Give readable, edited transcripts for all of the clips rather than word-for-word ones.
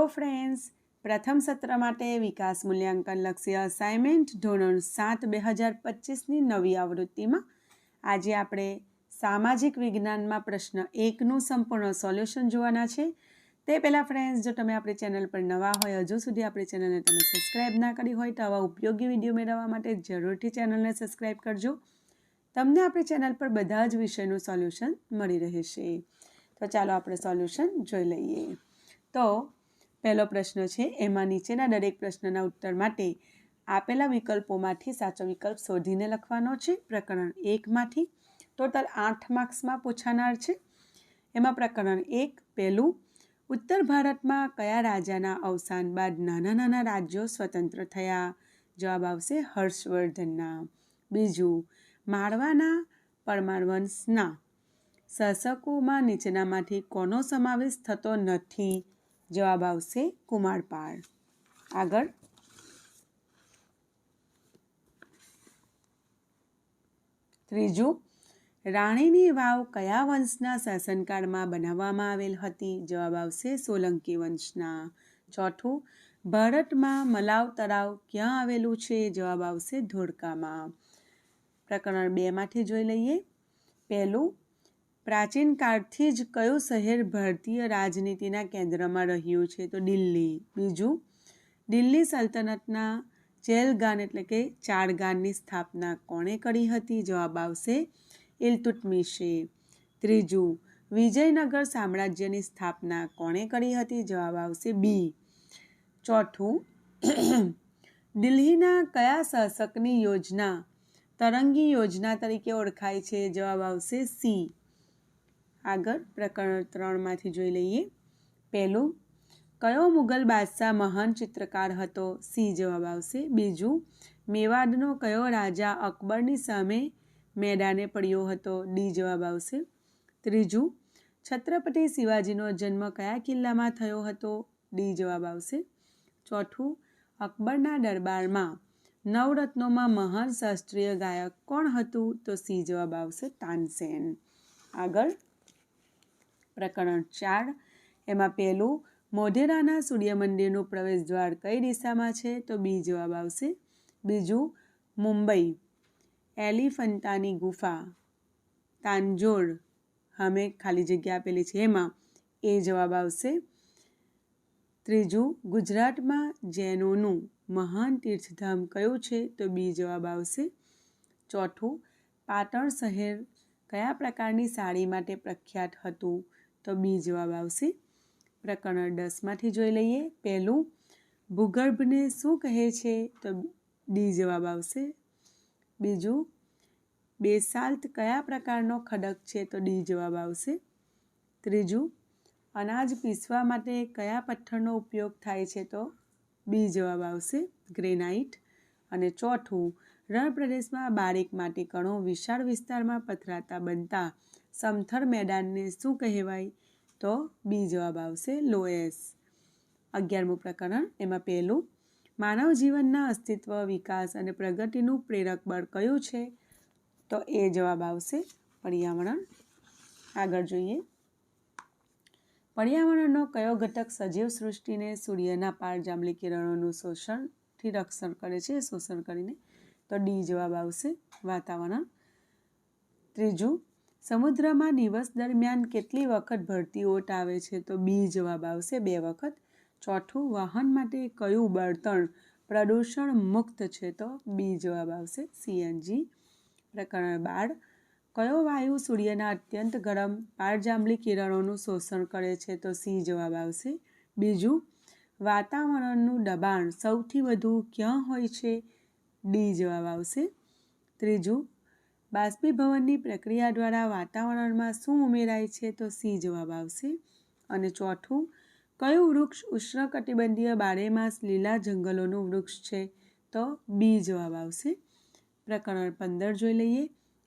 Hello friends, પ્રથમ સત્ર માટે વિકાસ મૂલ્યાંકન લક્ષ્ય અસાઇનમેન્ટ ધોરણ 7 2025ની નવી આવૃત્તિમાં આજે આપણે સામાજિક વિજ્ઞાનમાં પ્રશ્ન 1નું સંપૂર્ણ સોલ્યુશન જોવાના છે. તે પહેલાં ફ્રેન્ડ્સ, જો તમે આપણી ચેનલ પર નવા હોય, હજુ સુધી આપણી ચેનલને તમે સબસ્ક્રાઈબ ના કરી હોય તો આવા ઉપયોગી વિડીયો મેળવવા માટે જરૂરથી ચેનલને સબસ્ક્રાઈબ કરજો. તમને આપણી ચેનલ પર બધા જ વિષયનું સોલ્યુશન મળી રહેશે. તો ચાલો આપણે સોલ્યુશન જોઈ લઈએ. તો પહેલો પ્રશ્ન છે, એમાં નીચેના દરેક પ્રશ્નના ઉત્તર માટે આપેલા વિકલ્પોમાંથી સાચો વિકલ્પ શોધીને લખવાનો છે. પ્રકરણ 1માંથી ટોટલ 8 માર્ક્સમાં પૂછાનાર છે. એમાં પ્રકરણ 1 પહેલું, ઉત્તર ભારતમાં કયા રાજાના અવસાન બાદ નાના નાના રાજ્યો સ્વતંત્ર થયા? જવાબ આવશે હર્ષવર્ધનના. બીજું, માળવાના પરમાર વંશના શાસકોમાં નીચેનામાંથી કોનો સમાવેશ થતો નથી? જવાબ આવશે કુમારપાળ. આગળ, ત્રીજું, રાણીની વાવ કયા વંશના શાસનકાળમાં બનાવવામાં આવેલ હતી? જવાબ આવશે સોલંકી વંશના. ચોથું, ભારતમાં મલાવ તળાવ ક્યાં આવેલું છે? જવાબ આવશે ધોળકામાં. પ્રકરણ 2માંથી જોઈ લઈએ. પહેલું, પ્રાચીન કાળથી જ કયું શહેર ભારતીય રાજનીતિના કેન્દ્રમાં રહ્યું છે? તો દિલ્હી. બીજું, દિલ્હી સલ્તનતના ચેલગાન એટલે કે ચારગાનની સ્થાપના કોણે કરી હતી? જવાબ આવશે ઇલ્તુત્મિશે. ત્રીજું, વિજયનગર સામ્રાજ્યની સ્થાપના કોણે કરી હતી? જવાબ આવશે બી. ચોથું, દિલ્હીના કયા શાસકની યોજના તરંગી યોજના તરીકે ઓળખાય છે? જવાબ આવશે સી. આગળ, પ્રકરણ 3માંથી જોઈ લઈએ. પહેલું, કયો મુગલ બાદશાહ મહાન ચિત્રકાર હતો? સી જવાબ આવશે. બીજું, મેવાડનો કયો રાજા અકબરની સામે મેદાને પડ્યો હતો? ડી જવાબ આવશે. ત્રીજું, છત્રપતિ શિવાજીનો જન્મ કયા કિલ્લામાં થયો હતો? ડી જવાબ આવશે. ચોથું, અકબરના દરબારમાં નવરત્નોમાં મહાન શાસ્ત્રીય ગાયક કોણ હતું? તો સી જવાબ આવશે તાનસેન. આગળ, પ્રકરણ 4, એમાં પહેલું, મોઢેરાના સૂર્ય મંદિરનું પ્રવેશ દ્વાર કઈ દિશામાં છે? તો બી જવાબ આવશે. બીજું, મુંબઈ એલિફન્ટાની ગુફા તાંજોર સામે ખાલી જગ્યા આપેલી છે એમાં એ જવાબ આવશે. ત્રીજું, ગુજરાતમાં જૈનોનું મહાન તીર્થધામ કયું છે? તો બી જવાબ આવશે. ચોથું, પાટણ શહેર કયા પ્રકારની સાડી માટે પ્રખ્યાત હતું? તો બી જવાબ આવશે. પ્રકરણ 10માંથી જોઈ લઈએ. પહેલું, ભૂગર્ભને શું કહે છે? તો ડી જવાબ આવશે. બીજું, બેસાલ્ટ કયા પ્રકારનો ખડક છે? તો ડી જવાબ આવશે. ત્રીજું, અનાજ પીસવા માટે કયા પથ્થરનો ઉપયોગ થાય છે? તો બી જવાબ આવશે ગ્રેનાઇટ. અને ચોથું, રણ પ્રદેશમાં બારીક માટી કણો વિશાળ વિસ્તારમાં પથરાતા બનતા સમથર મેદાનને શું કહેવાય? તો બી જવાબ આવશે લોએસ. 11મું પ્રકરણ, એમાં પહેલું, માનવ જીવનના અસ્તિત્વ, વિકાસ અને પ્રગતિનું પ્રેરક બળ કયું છે? તો એ જવાબ આવશે પર્યાવરણ. આગળ જોઈએ. પર્યાવરણનો કયો ઘટક સજીવ સૃષ્ટિને સૂર્યના પારજાંબલી કિરણોનું શોષણથી રક્ષણ કરે છે, શોષણ કરીને? તો ડી જવાબ આવશે વાતાવરણ. ત્રીજું, સમુદ્રમાં દિવસ દરમિયાન કેટલી વખત ભરતી ઓટ આવે છે? તો બી જવાબ આવશે 2 વખત. ચોથું, વાહન માટે કયું બળતણ પ્રદૂષણ મુક્ત છે? તો બી જવાબ આવશે સીએનજી. પ્રકરણ 12, કયો વાયુ સૂર્યના અત્યંત ગરમ પારજાંબલી કિરણોનું શોષણ કરે છે? તો સી જવાબ આવશે. બીજું, વાતાવરણનું દબાણ સૌથી વધુ ક્યાં હોય છે? ડી જવાબ આવશે. ત્રીજું, બાષ્પીભવનની પ્રક્રિયા દ્વારા વાતાવરણમાં શું ઉમેરાય છે? તો સી જવાબ આવશે. અને ચોથું, કયું વૃક્ષ ઉષ્ણકટિબંધીય બારેમાસ લીલા જંગલોનું વૃક્ષ છે? તો બી જવાબ આવશે. પ્રકરણ 15 જોઈ લઈએ.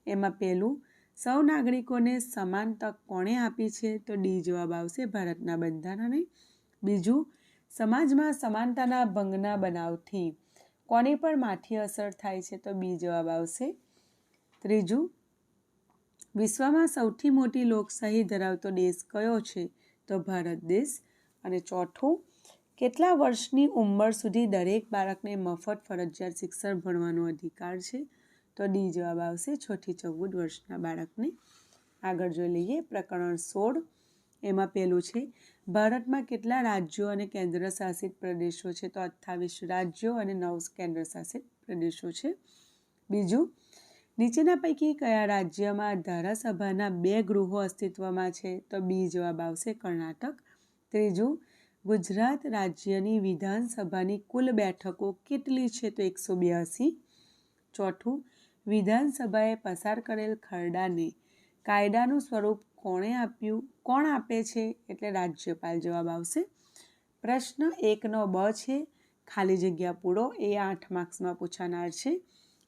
એમાં પહેલું, સૌ નાગરિકોને સમાન તક કોણે આપી છે? તો ડી જવાબ આવશે ભારતના બંધારણે. બીજું, સમાજમાં સમાનતાના ભંગના બનાવથી કોની પર માઠી અસર થાય છે? તો બી જવાબ આવશે. ત્રીજું, વિશ્વમાં સૌથી મોટી લોકશાહી ધરાવતો દેશ કયો છે? તો ભારત દેશ. અને ચોથું, કેટલા વર્ષની ઉંમર સુધી દરેક બાળકને મફત ફરજિયાત શિક્ષણ ભણવાનો અધિકાર છે? તો ડી જવાબ આવશે 6 થી 14 વર્ષના બાળકને. આગળ જોઈ લઈએ પ્રકરણ 16. એમાં પહેલું છે ભારતમાં કેટલા રાજ્યો અને કેન્દ્ર શાસિત પ્રદેશો છે? તો 28 રાજ્યો અને 9 કેન્દ્ર શાસિત પ્રદેશો છે. બીજું, નીચેના પૈકી કયા રાજ્યમાં ધારાસભાના 2 ગૃહો અસ્તિત્વમાં છે? તો બી જવાબ આવશે કર્ણાટક. ત્રીજું, ગુજરાત રાજ્યની વિધાનસભાની કુલ બેઠકો કેટલી છે? તો 182. ચોથું, વિધાનસભાએ પસાર કરેલ ખરડાને કાયદાનું સ્વરૂપ કોણ આપે છે? એટલે રાજ્યપાલ જવાબ આવશે. પ્રશ્ન 1નો બ છે ખાલી જગ્યા પૂરો, એ 8 માર્ક્સમાં પૂછાનાર છે.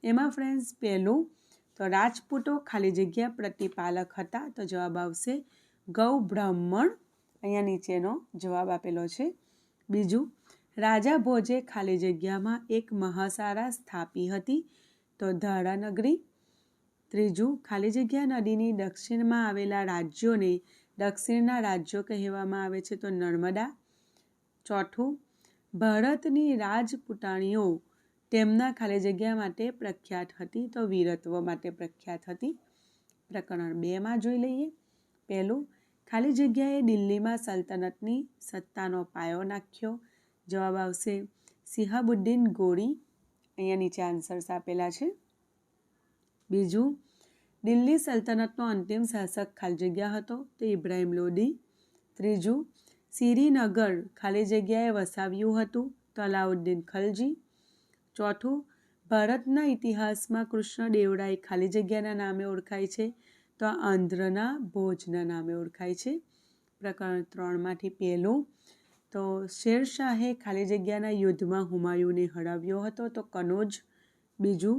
એમાં ફ્રેન્ડ્સ પહેલું તો રાજપૂતો ખાલી જગ્યા પ્રતિપાલક હતા, તો જવાબ આવશે ગૌ બ્રાહ્મણ. અહીંયા નીચેનો જવાબ આપેલો છે. બીજું, રાજા ભોજે ખાલી જગ્યામાં એક મહાસારા સ્થાપી હતી, તો ધારાનગરી. ત્રીજું, ખાલી જગ્યા નદીની દક્ષિણમાં આવેલા રાજ્યોને દક્ષિણના રાજ્યો કહેવામાં આવે છે, તો નર્મદા. ચોથું, ભારતની રાજપૂતાણીઓ તેમના ખાલી જગ્યા માટે પ્રખ્યાત હતી, તો વીરત્વ માટે પ્રખ્યાત હતી. પ્રકરણ 2માં જોઈ લઈએ. પહેલું, ખાલી જગ્યાએ દિલ્હીમાં સલ્તનતની સત્તાનો પાયો નાખ્યો. જવાબ આવશે શિહાબુદ્દીન ગોરી. અહીંયા નીચે આન્સર્સ આપેલા છે. બીજું, દિલ્હી સલ્તનતનો અંતિમ શાસક ખાલી જગ્યા હતો, તો ઇબ્રાહિમ લોદી. ત્રીજું, શ્રીનગર ખાલી જગ્યાએ વસાવ્યું હતું, તો અલાઉદ્દીન ખલજી. ચોથું, ભારતના ઇતિહાસમાં કૃષ્ણદેવરાય ખાલી જગ્યાના નામે ઓળખાય છે, તો આંધ્રના ભોજના નામે ઓળખાય છે. પ્રકરણ 3માંથી પહેલું તો શેરશાહે ખાલી જગ્યાના યુદ્ધમાં હુમાયુને હરાવ્યો હતો, તો કનોજ. બીજું,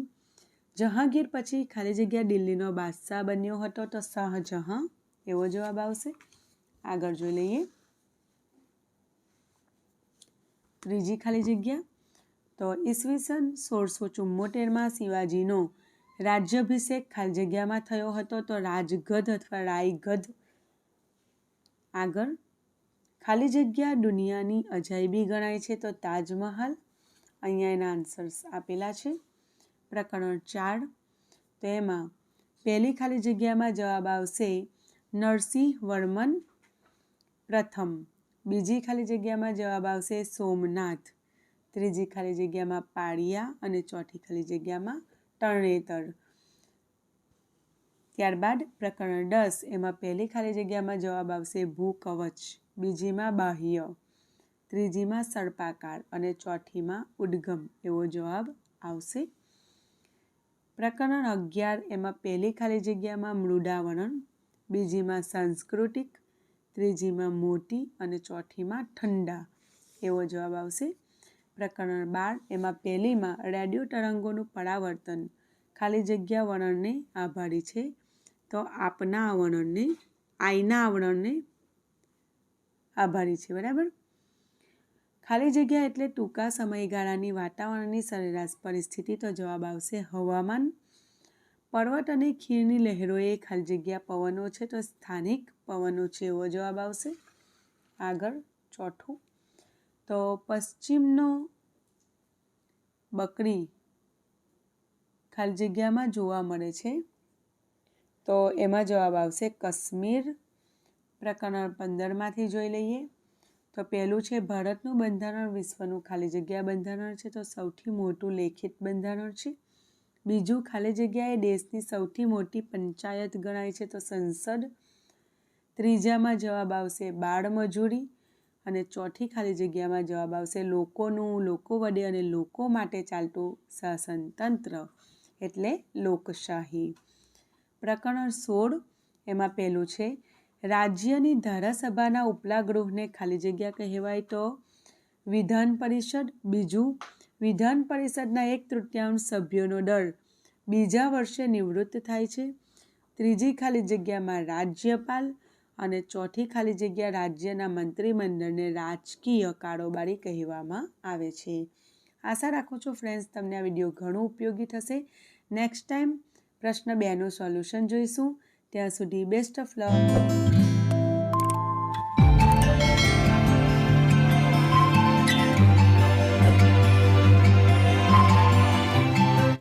જહાંગીર પછી ખાલી જગ્યા દિલ્હીનો બાદશાહ બન્યો હતો, તો શાહજહાં. એવો જવાબ આવશે. આગળ જોઈ લઈએ ત્રીજી ખાલી જગ્યા. તો ઈસવીસન 1674માં શિવાજીનો રાજ્યાભિષેક ખાલી જગ્યામાં થયો હતો, તો રાજગઢ અથવા રાયગઢ. આગળ, ખાલી જગ્યા દુનિયાની અજાયબી ગણાય છે, તો તાજમહાલ. અહીંયા એના આન્સર્સ આપેલા છે. પ્રકરણ 4, તો એમાં પહેલી ખાલી જગ્યામાં જવાબ આવશે નરસિંહ વર્મન પ્રથમ. બીજી ખાલી જગ્યામાં જવાબ આવશે સોમનાથ. ત્રીજી ખાલી જગ્યામાં પાળિયા અને ચોથી ખાલી જગ્યામાં તરણેતર. ત્યારબાદ પ્રકરણ 10, એમાં પહેલી ખાલી જગ્યામાં જવાબ આવશે ભૂકવચ. બીજીમાં બાહ્ય, ત્રીજીમાં સર્પાકાર અને ચોથીમાં ઉદ્ગમ. એવો જવાબ આવશે. પ્રકરણ 11, એમાં પહેલી ખાલી જગ્યામાં મૃદાવરણ, બીજીમાં સાંસ્કૃતિક, ત્રીજીમાં મોટી અને ચોથીમાં ઠંડા. એવો જવાબ આવશે. પ્રકરણ 12, એમાં પહેલીમાં રેડિયો તરંગોનું પરાવર્તન ખાલી જગ્યા વર્ણનને આભારી છે, તો આપના આવરણને આઈના આવરણને આભારી છે. બરાબર. ખાલી જગ્યા એટલે ટૂંકા સમયગાળાની વાતાવરણની સરેરાશ પરિસ્થિતિ, તો જવાબ આવશે હવામાન. પર્વત અને ખીણની લહેરોએ ખાલી જગ્યા પવનો છે, તો સ્થાનિક પવનો છે. એવો જવાબ આવશે. આગળ ચોથું, તો પશ્ચિમનો બકરી ખાલી જગ્યામાં જોવા મળે છે, તો એમાં જવાબ આવશે કાશ્મીર. પ્રકરણ 15માંથી જોઈ લઈએ. તો પહેલું છે ભારતનું બંધારણ વિશ્વનું ખાલી જગ્યા બંધારણ છે, તો સૌથી મોટું લેખિત બંધારણ છે. બીજું, ખાલી જગ્યા એ દેશની સૌથી મોટી પંચાયત ગણાય છે, તો સંસદ. ત્રીજામાં જવાબ આવશે બાળ મજૂરી અને ચોથી ખાલી જગ્યામાં જવાબ આવશે લોકોનું, લોકો વડે અને લોકો માટે ચાલતું શાસનતંત્ર એટલે લોકશાહી. પ્રકરણ 16, એમાં પહેલું છે રાજ્યની ધારાસભાના ઉપલા ગૃહને ખાલી જગ્યા કહેવાય, તો વિધાન પરિષદ. બીજું, વિધાન પરિષદના 1/3 સભ્યોનો દળ બીજા વર્ષે નિવૃત્ત થાય છે. ત્રીજી ખાલી જગ્યામાં રાજ્યપાલ અને ચોથી ખાલી જગ્યા રાજ્યના મંત્રીમંડળને રાજકીય કારોબારી કહેવામાં આવે છે. આશા રાખું છું ફ્રેન્ડ્સ તમને આ વિડીયો ઘણો ઉપયોગી થશે. નેક્સ્ટ ટાઈમ પ્રશ્ન 2નું સોલ્યુશન જોઈશું. ત્યાં સુધી બેસ્ટ ઓફ લક.